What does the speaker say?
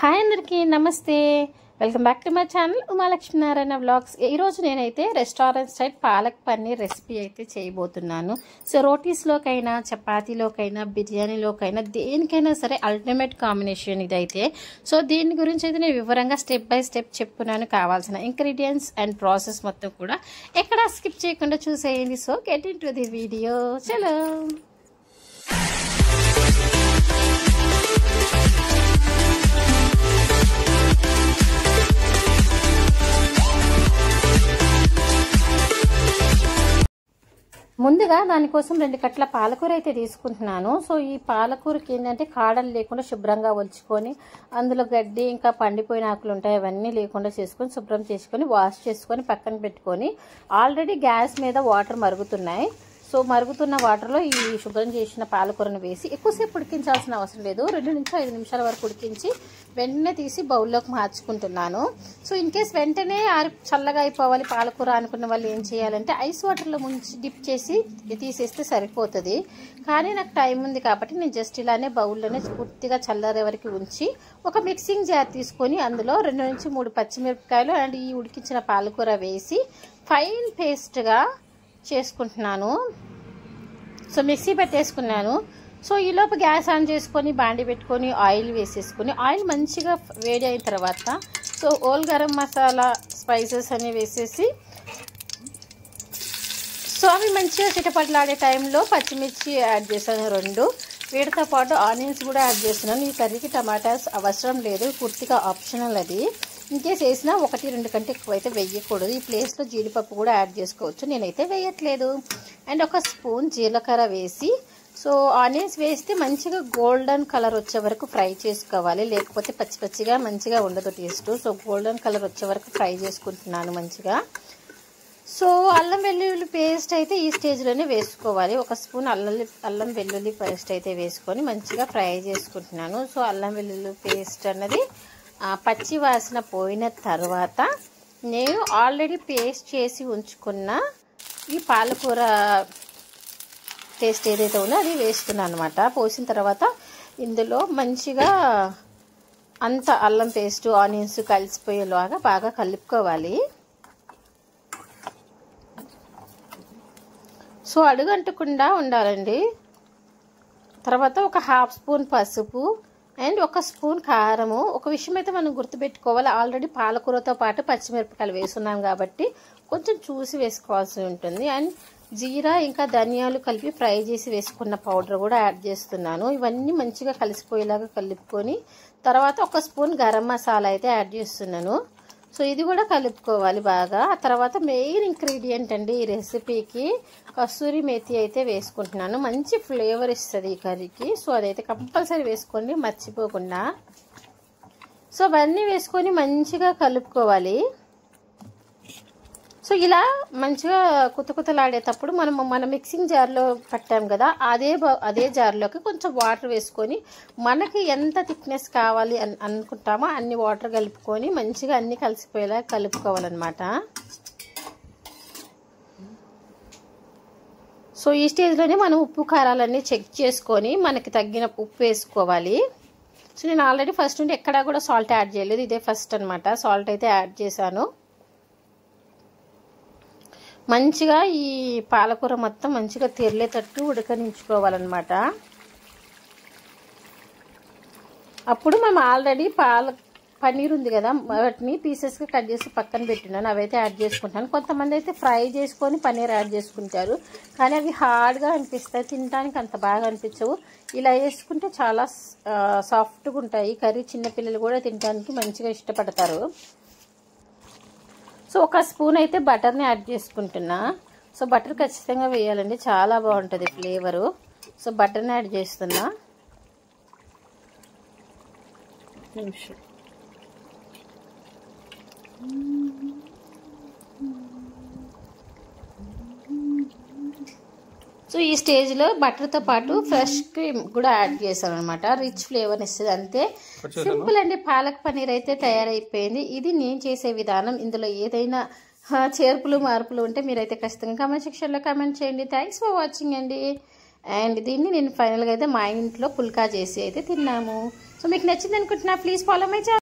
Hi అందరికీ నమస్తే, welcome back to my channel Umalakshmi Narayana vlogs. ఈరోజు నేనైతే restaurant style palak paneer recipe అయితే చేయబోతున్నాను. సో రోటీస్లోకైనా, చపాతీలోకైనా, బిర్యానీలోకైనా, దేనికైనా సరే అల్టిమేట్ కాంబినేషన్ ఇదైతే. సో దీని గురించి అయితే నేను వివరంగా స్టెప్ బై స్టెప్ చెప్పుకున్నాను. కావాల్సిన ఇంగ్రీడియంట్స్ అండ్ ప్రాసెస్ మొత్తం కూడా ఎక్కడా స్కిప్ చేయకుండా చూసేయండి. So get in to the video. చలో. ముందుగా దానికోసం 2 కట్టల పాలకూర అయితే తీసుకుంటున్నాను. సో ఈ పాలకూరకి ఏంటంటే కాడలు లేకుండా శుభ్రంగా ఒలుచుకొని, అందులో గడ్డి ఇంకా పండిపోయిన ఆకులు ఉంటాయి, అవన్నీ లేకుండా చేసుకొని శుభ్రం చేసుకొని వాష్ చేసుకొని పక్కన పెట్టుకొని, ఆల్రెడీ గ్యాస్ మీద వాటర్ మరుగుతున్నాయి. సో మరుగుతున్న వాటర్లో ఈ శుభ్రం చేసిన పాలకూరను వేసి ఎక్కువసేపు ఉడికించాల్సిన అవసరం లేదు. 2 నుంచి 5 నిమిషాల వరకు ఉడికించి వెంటనే తీసి బౌల్లోకి మార్చుకుంటున్నాను. సో ఇన్ కేస్ వెంటనే చల్లగా అయిపోవాలి పాలకూర అనుకున్న వాళ్ళు ఏం చేయాలంటే ఐస్ వాటర్లో ముంచి డిప్ చేసి తీసేస్తే సరిపోతుంది. కానీ నాకు టైం ఉంది కాబట్టి నేను జస్ట్ ఇలానే బౌల్లోనే పూర్తిగా చల్లారే వరకు ఉంచి ఒక మిక్సింగ్ జార్ తీసుకొని అందులో 2 నుంచి 3 పచ్చిమిరపకాయలు అండ్ ఈ ఉడికించిన పాలకూర వేసి ఫైన్ పేస్ట్గా చేసుకుంటున్నాను. సో మిక్సీ పెట్టేసుకున్నాను. సో ఈలోపు గ్యాస్ ఆన్ చేసుకొని బాండి పెట్టుకొని ఆయిల్ వేసేసుకొని, ఆయిల్ మంచిగా వేడి అయిన తర్వాత so all garam masala spices అన్ని వేసేసి, సో అవి మంచిగా చిటపట్లాడే టైంలో పచ్చిమిర్చి యాడ్ చేశాను 2. వీటితో పాటు ఆనియన్స్ కూడా యాడ్ చేస్తున్నాను. ఈ కర్రీకి టమాటాస్ అవసరం లేదు, పూర్తిగా ఆప్షనల్ అది. ఇంకేస్ వేసినా 1-2 కంటే ఎక్కువైతే వేయకూడదు. ఈ ప్లేస్లో జీడిపప్పు కూడా యాడ్ చేసుకోవచ్చు, నేనైతే వేయట్లేదు. అండ్ 1 స్పూన్ జీలకర్ర వేసి, సో ఆనియన్స్ వేస్తే మంచిగా గోల్డెన్ కలర్ వచ్చే వరకు ఫ్రై చేసుకోవాలి, లేకపోతే పచ్చి పచ్చిగా మంచిగా ఉండదు టేస్ట్. సో గోల్డెన్ కలర్ వచ్చే వరకు ఫ్రై చేసుకుంటున్నాను మంచిగా. సో అల్లం వెల్లుల్లి పేస్ట్ అయితే ఈ స్టేజ్లోనే వేసుకోవాలి. 1 స్పూన్ అల్లం వెల్లుల్లి పేస్ట్ అయితే వేసుకొని మంచిగా ఫ్రై చేసుకుంటున్నాను. సో అల్లం వెల్లుల్లి పేస్ట్ అన్నది పచ్చి వాసన పోయిన తర్వాత నేను ఆల్రెడీ పేస్ట్ చేసి ఉంచుకున్న ఈ పాలకూర పేస్ట్ ఏదైతే ఉందో అది వేస్తున్నాను అనమాట. పోసిన తర్వాత ఇందులో మంచిగా అంత అల్లం పేస్ట్ ఆనియన్స్ కలిసిపోయేలాగా బాగా కలుపుకోవాలి. సో అడుగంటకుండా ఉండాలండి. తర్వాత 1/2 స్పూన్ పసుపు అండ్ 1 స్పూన్ కారము. ఒక విషయం అయితే మనం గుర్తుపెట్టుకోవాలి, ఆల్రెడీ పాలకూరతో పాటు పచ్చిమిరపకాయలు వేసున్నాం కాబట్టి కొంచెం చూసి వేసుకోవాల్సి ఉంటుంది. అండ్ జీరా ఇంకా ధనియాలు కలిపి ఫ్రై చేసి వేసుకున్న పౌడర్ కూడా యాడ్ చేస్తున్నాను. ఇవన్నీ మంచిగా కలిసిపోయేలాగా కలుపుకొని తర్వాత 1 స్పూన్ గరం మసాలా అయితే యాడ్ చేస్తున్నాను. సో ఇది కూడా కలుపుకోవాలి బాగా. ఆ తర్వాత మెయిన్ ఇంగ్రీడియంట్ అండి ఈ రెసిపీకి కస్తూరి మేతి అయితే వేసుకుంటున్నాను. మంచి ఫ్లేవర్ ఇస్తుంది ఈ కర్రీకి. సో అదైతే కంపల్సరీ వేసుకోండి మర్చిపోకుండా. సో అవన్నీ వేసుకొని మంచిగా కలుపుకోవాలి. సో ఇలా మంచిగా కుతకుతలాడేటప్పుడు మనం మిక్సింగ్ జార్లో పట్టాం కదా, అదే జార్లోకి కొంచెం వాటర్ వేసుకొని మనకి ఎంత థిక్నెస్ కావాలి అనుకుంటామో అన్ని వాటర్ కలుపుకొని మంచిగా అన్ని కలిసిపోయేలా కలుపుకోవాలన్నమాట. సో ఈ స్టేజ్లోనే మనం ఉప్పు కారాలన్నీ చెక్ చేసుకొని మనకి తగ్గిన ఉప్పు వేసుకోవాలి. సో నేను ఆల్రెడీ ఫస్ట్ నుండి ఎక్కడా కూడా సాల్ట్ యాడ్ చేయలేదు, ఇదే ఫస్ట్ అనమాట. సాల్ట్ అయితే యాడ్ చేశాను. మంచిగా ఈ పాలకూర మొత్తం మంచిగా తెరలేటట్టు ఉడకనించుకోవాలన్నమాట. అప్పుడు మనం ఆల్రెడీ పన్నీర్ ఉంది కదా, వాటిని పీసెస్గా కట్ చేసి పక్కన పెట్టినాను, అవైతే యాడ్ చేసుకుంటాను. కొంతమంది అయితే ఫ్రై చేసుకొని పన్నీర్ యాడ్ చేసుకుంటారు, కానీ అవి హార్డ్గా అనిపిస్తాయి, తినడానికి అంత బాగా అనిపించవు. ఇలా వేసుకుంటే చాలా సాఫ్ట్గా ఉంటాయి కర్రీ. చిన్నపిల్లలు కూడా తినడానికి మంచిగా ఇష్టపడతారు. సో 1 స్పూన్ అయితే బటర్ని యాడ్ చేసుకుంటున్నా. సో బటర్ ఖచ్చితంగా వేయాలండి, చాలా బాగుంటుంది ఫ్లేవరు. సో బటర్ని యాడ్ చేస్తున్నా. సో ఈ స్టేజ్లో బటర్తో పాటు ఫ్రెష్ క్రీమ్ కూడా యాడ్ చేశాను అనమాట, రిచ్ ఫ్లేవర్ ఇస్తుంది. అంతే సింపుల్ అండి, పాలక్ పన్నీర్ అయితే తయారైపోయింది. ఇది నేను చేసే విధానం. ఇందులో ఏదైనా చేర్పులు మార్పులు ఉంటే మీరైతే ఖచ్చితంగా కామెంట్ సెక్షన్లో కామెంట్ చేయండి. థ్యాంక్స్ ఫర్ వాచింగ్ అండి. అండ్ దీన్ని నేను ఫైనల్గా అయితే మా ఇంట్లో పుల్కా చేసి అయితే తిన్నాము. సో మీకు నచ్చింది అనుకుంటున్నా. Please follow my channel.